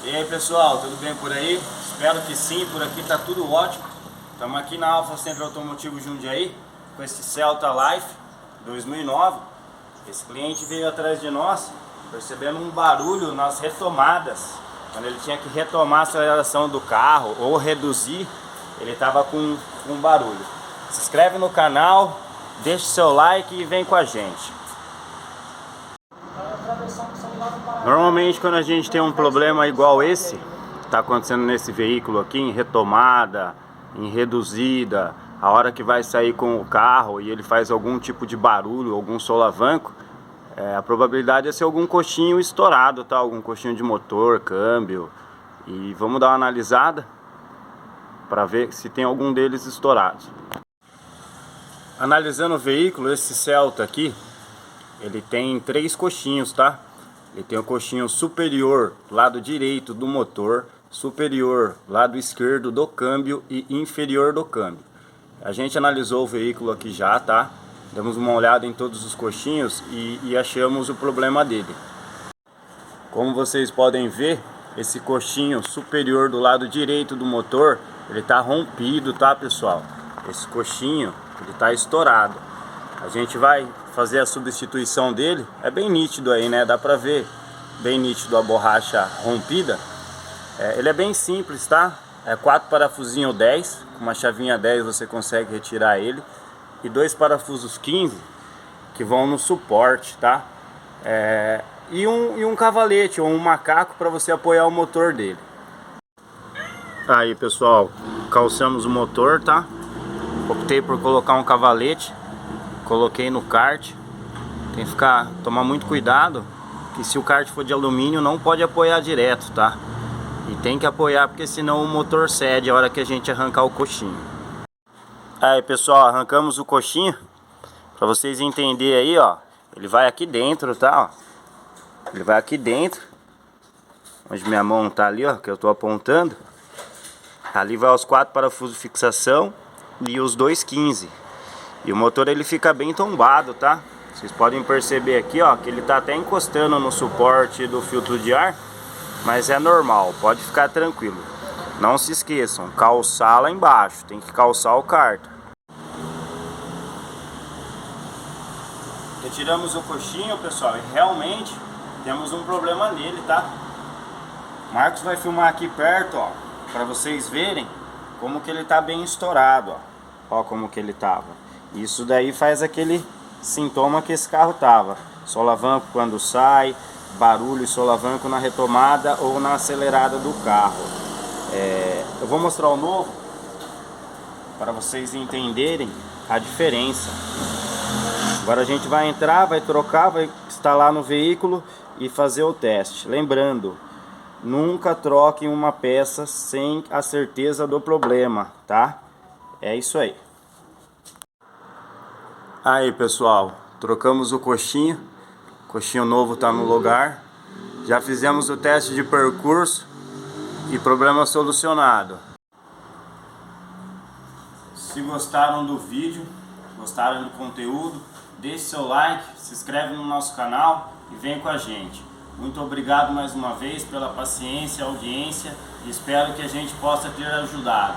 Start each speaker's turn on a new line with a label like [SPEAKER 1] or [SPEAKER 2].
[SPEAKER 1] E aí pessoal, tudo bem por aí? Espero que sim, por aqui tá tudo ótimo. Estamos aqui na Alfa Centro Automotivo Jundiaí com esse Celta Life 2009. Esse cliente veio atrás de nós percebendo um barulho nas retomadas. Quando ele tinha que retomar a aceleração do carro ou reduzir, ele estava com um barulho. Se inscreve no canal, deixa seu like e vem com a gente. Normalmente quando a gente tem um problema igual esse que está acontecendo nesse veículo aqui, em retomada, em reduzida, a hora que vai sair com o carro e ele faz algum tipo de barulho, algum solavanco, a probabilidade é ser algum coxinho estourado, tá? Algum coxinho de motor, câmbio. E vamos dar uma analisada para ver se tem algum deles estourados. Analisando o veículo, esse Celta aqui, ele tem 3 coxinhos, tá? Ele tem o coxinho superior, lado direito do motor, superior, lado esquerdo do câmbio e inferior do câmbio. A gente analisou o veículo aqui já, tá? Demos uma olhada em todos os coxinhos e achamos o problema dele. Como vocês podem ver, esse coxinho superior do lado direito do motor, ele tá rompido, tá pessoal? Esse coxinho, ele tá estourado. A gente vai fazer a substituição dele, é bem nítido aí, né? Dá pra ver bem nítido a borracha rompida. Ele é bem simples, tá? É 4 parafusinhos 10, com uma chavinha 10 você consegue retirar ele. E 2 parafusos 15 que vão no suporte, tá? E um cavalete ou um macaco para você apoiar o motor dele. Aí pessoal, calçamos o motor, tá? Optei por colocar um cavalete. Coloquei no kart. Tem que tomar muito cuidado, que se o kart for de alumínio não pode apoiar direto, tá? E tem que apoiar porque senão o motor cede a hora que a gente arrancar o coxinho. Aí pessoal, arrancamos o coxinho. Pra vocês entenderem aí, ó. Ele vai aqui dentro, tá? Ó. Ele vai aqui dentro. Onde minha mão tá ali, ó, que eu tô apontando. Ali vai os 4 parafusos de fixação e os 2 15. E o motor ele fica bem tombado, tá? Vocês podem perceber aqui, ó, que ele tá até encostando no suporte do filtro de ar. Mas é normal, pode ficar tranquilo. Não se esqueçam, calçar lá embaixo, tem que calçar o cárter. Retiramos o coxinho, pessoal, e realmente temos um problema nele, tá? Marcos vai filmar aqui perto, ó, para vocês verem como que ele tá bem estourado, ó. Ó como que ele tava. Isso daí faz aquele sintoma que esse carro tava. Solavanco quando sai, barulho e solavanco na retomada ou na acelerada do carro. Eu vou mostrar o novo para vocês entenderem a diferença. Agora a gente vai entrar, vai trocar, vai instalar no veículo e fazer o teste. Lembrando, nunca troquem uma peça sem a certeza do problema, tá? É isso aí. Aí pessoal, trocamos o coxinho. O coxinho novo está no lugar. Já fizemos o teste de percurso e problema solucionado. Se gostaram do vídeo, gostaram do conteúdo, deixe seu like, se inscreve no nosso canal e vem com a gente. Muito obrigado mais uma vez pela paciência, audiência e espero que a gente possa ter ajudado.